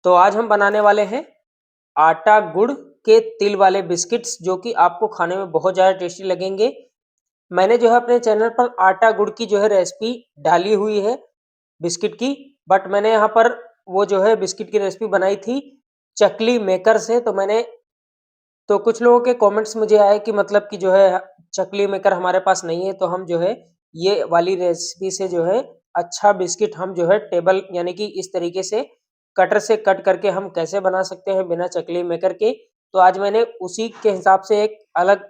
तो आज हम बनाने वाले हैं आटा गुड़ के तिल वाले बिस्किट्स, जो कि आपको खाने में बहुत ज़्यादा टेस्टी लगेंगे। मैंने जो है अपने चैनल पर आटा गुड़ की जो है रेसिपी डाली हुई है बिस्किट की, बट मैंने यहाँ पर वो जो है बिस्किट की रेसिपी बनाई थी चकली मेकर से। तो कुछ लोगों के कमेंट्स मुझे आए कि मतलब कि जो है चकली मेकर हमारे पास नहीं है, तो हम जो है ये वाली रेसिपी से जो है अच्छा बिस्किट हम जो है टेबल यानी कि इस तरीके से कटर से कट करके हम कैसे बना सकते हैं बिना चकली मेकर के। तो आज मैंने उसी के हिसाब से एक अलग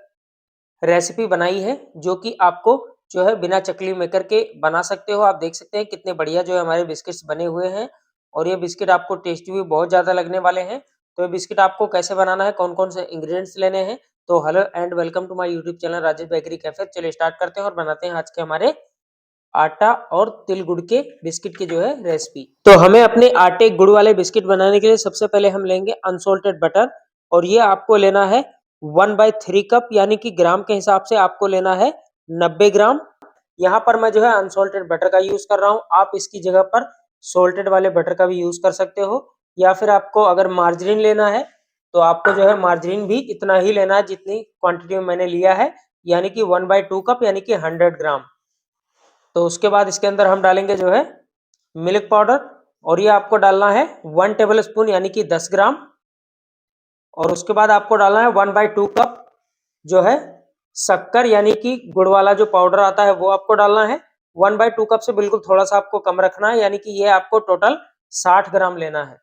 रेसिपी बनाई है, जो कि आपको जो है बिना चकली मेकर के बना सकते हो। आप देख सकते हैं कितने बढ़िया जो है हमारे बिस्किट्स बने हुए हैं, और ये बिस्किट आपको टेस्टी भी बहुत ज़्यादा लगने वाले हैं। तो ये बिस्किट आपको कैसे बनाना है, कौन-कौन से इंग्रेडिएंट्स लेने हैं, तो hello and welcome to my YouTube channel Rajesh bakery cafe. चलिए स्टार्ट करते हैं और बनाते हैं आज के हमारे आटा और तिल गुड़ के बिस्किट की जो है रेसिपी। तो हमें अपने आटे गुड़ वाले बिस्किट बनाने के लिए सबसे पहले हम लेंगे अनसॉल्टेड बटर, और ये आपको लेना है 1/3 कप, यानी कि ग्राम के हिसाब से आपको लेना है 90 ग्राम। यहाँ पर मैं जो है अनसॉल्टेड बटर का यूज कर रहा हूँ, आप इसकी जगह पर सोल्टेड वाले बटर का भी यूज कर सकते हो, या फिर आपको अगर मार्जरीन लेना है तो आपको जो है मार्जरीन भी इतना ही लेना है जितनी क्वांटिटी में मैंने लिया है, यानी कि 1/2 कप यानी कि 100 ग्राम। तो उसके बाद इसके अंदर हम डालेंगे जो है मिल्क पाउडर, और ये आपको डालना है 1 टेबल स्पून यानी कि 10 ग्राम। और उसके बाद आपको डालना है 1/2 कप जो है शक्कर, यानी कि गुड़ वाला जो पाउडर आता है वो आपको डालना है। 1/2 कप से बिल्कुल थोड़ा सा आपको कम रखना है, यानी कि ये आपको टोटल 60 ग्राम लेना है।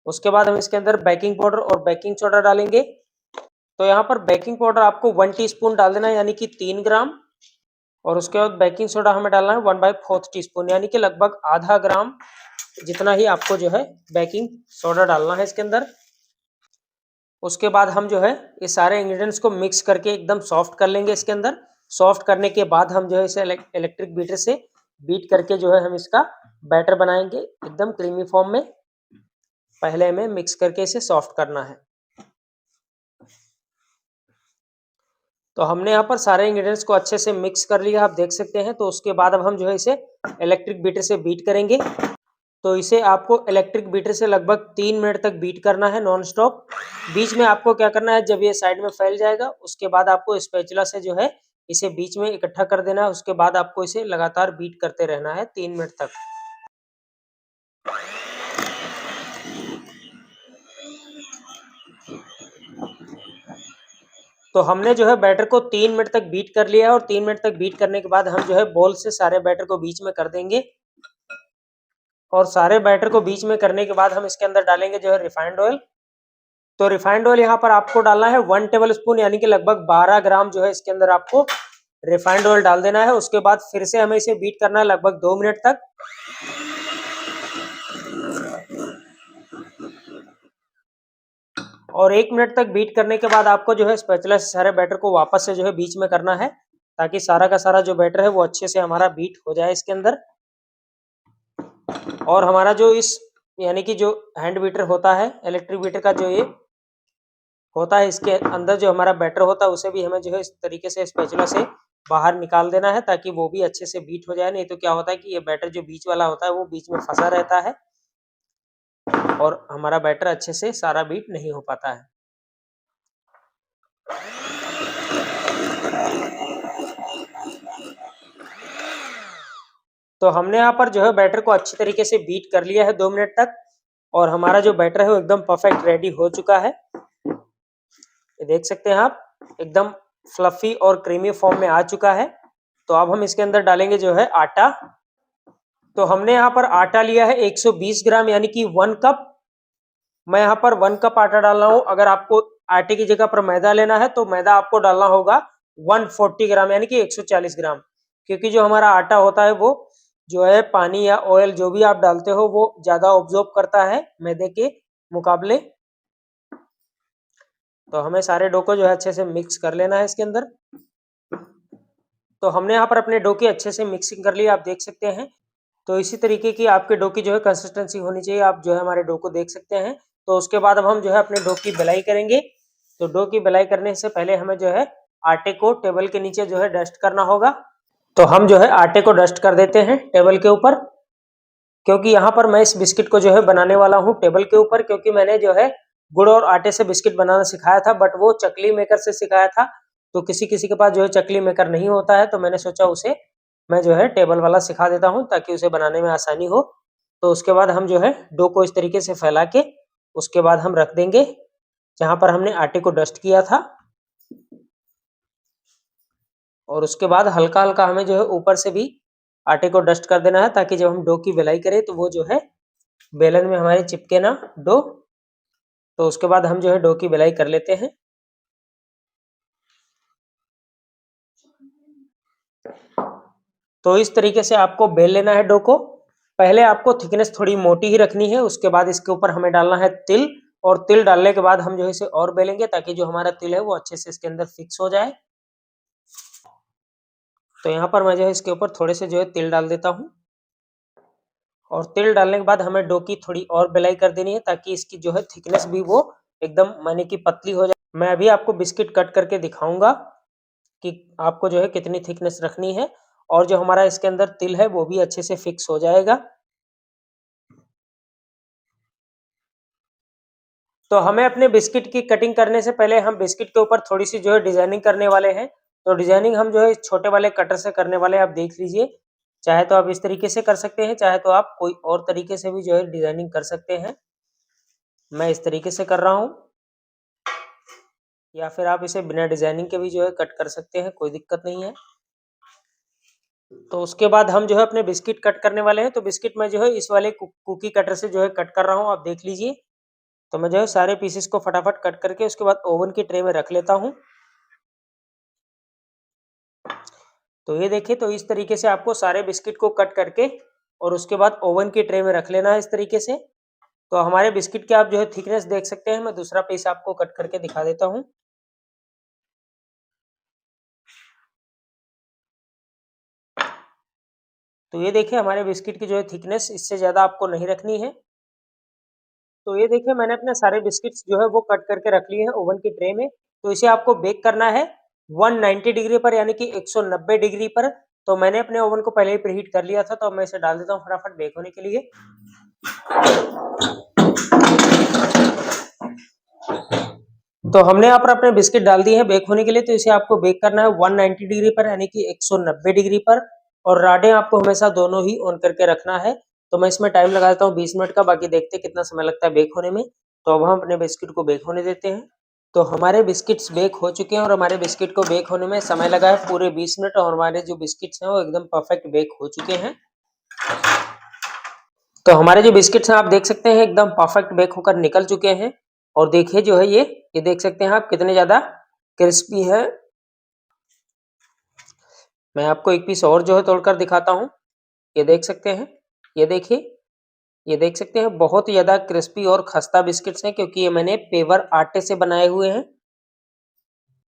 उसके बाद हम इसके अंदर बेकिंग पाउडर और बेकिंग सोडा डालेंगे। तो यहाँ पर बेकिंग पाउडर आपको 1 टीस्पून डाल देना है, यानी कि 3 ग्राम। और उसके बाद बेकिंग सोडा हमें डालना है 1/4 टीस्पून, यानी कि लगभग आधा ग्राम जितना ही आपको जो है बेकिंग सोडा डालना है इसके अंदर। उसके बाद हम जो है ये सारे इंग्रेडिएंट्स को मिक्स करके एकदम सॉफ्ट कर लेंगे इसके अंदर। सॉफ्ट करने के बाद हम जो है इसे इलेक्ट्रिक बीटर से बीट करके जो है हम इसका बैटर बनाएंगे एकदम क्रीमी फॉर्म में। पहले हमें मिक्स करके इसे सॉफ्ट करना है। तो हमने यहाँ पर सारे इंग्रेडिएंट्स को अच्छे से मिक्स कर लिया, आप देख सकते हैं। तो उसके बाद अब हम जो है इसे इलेक्ट्रिक बीटर से बीट करेंगे। तो इसे आपको इलेक्ट्रिक बीटर से लगभग 3 मिनट तक बीट करना है नॉन स्टॉप। बीच में आपको क्या करना है, जब ये साइड में फैल जाएगा उसके बाद आपको स्पैचुला से जो है इसे बीच में इकट्ठा कर देना है। उसके बाद आपको इसे लगातार बीट करते रहना है 3 मिनट तक। तो हमने जो है बैटर को 3 मिनट तक बीट कर लिया है, और 3 मिनट तक बीट करने के बाद हम जो है बॉल से सारे बैटर को बीच में कर देंगे। और सारे बैटर को बीच में करने के बाद हम इसके अंदर डालेंगे जो है रिफाइंड ऑयल। तो रिफाइंड ऑयल यहाँ पर आपको डालना है 1 टेबल स्पून, यानी कि लगभग 12 ग्राम जो है इसके अंदर आपको रिफाइंड ऑयल डाल देना है। उसके बाद फिर से हमें इसे बीट करना है लगभग 2 मिनट तक। और 1 मिनट तक बीट करने के बाद आपको जो है स्पैचुला से सारे बैटर को वापस से जो है बीच में करना है, ताकि सारा का सारा जो बैटर है वो अच्छे से हमारा बीट हो जाए इसके अंदर। और हमारा जो इस यानी कि जो हैंड बीटर होता है, इलेक्ट्रिक बीटर का जो ये होता है, इसके अंदर जो हमारा बैटर होता है उसे भी हमें जो है इस तरीके से स्पैचुला से बाहर निकाल देना है, ताकि वो भी अच्छे से बीट हो जाए। नहीं तो क्या होता है कि ये बैटर जो बीच वाला होता है वो बीच में फंसा रहता है, और हमारा बैटर अच्छे से सारा बीट नहीं हो पाता है। तो हमने यहाँ पर जो है बैटर को अच्छी तरीके से बीट कर लिया है 2 मिनट तक, और हमारा जो बैटर है वो एकदम परफेक्ट रेडी हो चुका है। ये देख सकते हैं आप, एकदम फ्लफी और क्रीमी फॉर्म में आ चुका है। तो अब हम इसके अंदर डालेंगे जो है आटा। तो हमने यहाँ पर आटा लिया है 120 ग्राम, यानी कि 1 कप। मैं यहाँ पर 1 कप आटा डाल रहा हूँ। अगर आपको आटे की जगह पर मैदा लेना है तो मैदा आपको डालना होगा 140 ग्राम, यानी कि 140 ग्राम। क्योंकि जो हमारा आटा होता है वो जो है पानी या ऑयल जो भी आप डालते हो वो ज्यादा ऑब्जॉर्ब करता है मैदे के मुकाबले। तो हमें सारे डो को जो है अच्छे से मिक्स कर लेना है इसके अंदर। तो हमने यहाँ पर अपने डो की अच्छे से मिक्सिंग कर ली, आप देख सकते हैं। तो इसी तरीके की आपके डो की जो है कंसिस्टेंसी होनी चाहिए, आप जो है हमारे डो को देख सकते हैं। तो उसके बाद अब हम जो है अपने डो की बेलाई करेंगे। तो डो की बेलाई करने से पहले हमें जो है आटे को टेबल के नीचे जो है डस्ट करना होगा। तो हम जो है आटे को डस्ट कर देते हैं टेबल के ऊपर। क्योंकि यहाँ पर मैं इस बिस्किट को जो है बनाने वाला हूँ टेबल के ऊपर, क्योंकि मैंने जो है गुड़ और आटे से बिस्किट बनाना सिखाया था, बट वो चकली मेकर से सिखाया था। तो किसी किसी के पास जो है चकली मेकर नहीं होता है, तो मैंने सोचा उसे मैं जो है टेबल वाला सिखा देता हूँ ताकि उसे बनाने में आसानी हो। तो उसके बाद हम जो है डो को इस तरीके से फैला के उसके बाद हम रख देंगे जहां पर हमने आटे को डस्ट किया था, और उसके बाद हल्का हल्का हमें जो है ऊपर से भी आटे को डस्ट कर देना है ताकि जब हम डो की बेलाई करें तो वो जो है बेलन में हमारे चिपके ना डो। तो उसके बाद हम जो है डो की बेलाई कर लेते हैं। तो इस तरीके से आपको बेल लेना है डो को। पहले आपको थिकनेस थोड़ी मोटी ही रखनी है, उसके बाद इसके ऊपर हमें डालना है तिल, और तिल डालने के बाद हम जो है इसे और बेलेंगे ताकि जो हमारा तिल है वो अच्छे से इसके अंदर फिक्स हो जाए। तो यहाँ पर मैं जो है इसके ऊपर थोड़े से जो है तिल डाल देता हूँ, और तिल डालने के बाद हमें डो की थोड़ी और बेलाई कर देनी है ताकि इसकी जो है थिकनेस भी वो एकदम माने की पतली हो जाए। मैं अभी आपको बिस्किट कट करके दिखाऊंगा कि आपको जो है कितनी थिकनेस रखनी है, और जो हमारा इसके अंदर तिल है वो भी अच्छे से फिक्स हो जाएगा। तो हमें अपने बिस्किट की कटिंग करने से पहले हम बिस्किट के ऊपर थोड़ी सी जो है डिजाइनिंग करने वाले हैं। तो डिजाइनिंग हम जो है इस छोटे वाले कटर से करने वाले हैं, आप देख लीजिए। चाहे तो आप इस तरीके से कर सकते हैं, चाहे तो आप कोई और तरीके से भी जो है डिजाइनिंग कर सकते हैं। मैं इस तरीके से कर रहा हूँ, या फिर आप इसे बिना डिजाइनिंग के भी जो है कट कर सकते हैं, कोई दिक्कत नहीं है। तो उसके बाद हम जो है अपने बिस्किट कट करने वाले हैं। तो बिस्किट मैं जो है इस वाले कुकी कटर से जो है कट कर रहा हूँ, आप देख लीजिए। तो मैं जो है सारे पीसेस को फटाफट कट करके उसके बाद ओवन की ट्रे में रख लेता हूँ। तो ये देखिए, तो इस तरीके से आपको सारे बिस्किट को कट करके और उसके बाद ओवन की ट्रे में रख लेना है इस तरीके से। तो हमारे बिस्किट के आप जो है थिकनेस देख सकते हैं। मैं दूसरा पीस आपको कट करके दिखा देता हूँ। तो ये देखिए, हमारे बिस्किट की जो है थिकनेस इससे ज्यादा आपको नहीं रखनी है। तो ये देखिए, मैंने अपने सारे बिस्किट्स जो है वो कट करके रख लिए हैं ओवन की ट्रे में। तो इसे आपको बेक करना है 190 डिग्री पर, यानी कि 190 डिग्री पर। तो मैंने अपने ओवन को पहले ही प्रीहीट कर लिया था, तो अब मैं इसे डाल देता हूँ फटाफट बेक होने के लिए। तो हमने यहाँ पर अपने बिस्किट डाल दिए हैं बेक होने के लिए। तो इसे आपको बेक करना है 190 डिग्री पर, यानी कि 190 डिग्री पर। और राडें आपको हमेशा दोनों ही ऑन करके रखना है। तो मैं इसमें टाइम लगा देता हूँ 20 मिनट का, बाकी देखते कितना समय लगता है बेक होने में। तो अब हम अपने बिस्किट को बेक होने देते हैं। तो हमारे बिस्किट्स बेक हो चुके हैं, और हमारे बिस्किट को बेक होने में समय लगा है पूरे 20 मिनट, और हमारे जो बिस्किट्स हैं वो एकदम परफेक्ट बेक हो चुके हैं। तो हमारे जो बिस्किट्स हैं आप देख सकते हैं एकदम परफेक्ट बेक होकर निकल चुके हैं। और देखिए जो है ये देख सकते हैं आप कितने ज्यादा क्रिस्पी है। मैं आपको एक पीस और जो है तोड़कर दिखाता हूँ। ये देख सकते हैं, ये देखिए, ये देख सकते हैं बहुत ही ज्यादा क्रिस्पी और खस्ता बिस्किट्स हैं, क्योंकि ये मैंने पेवर आटे से बनाए हुए हैं।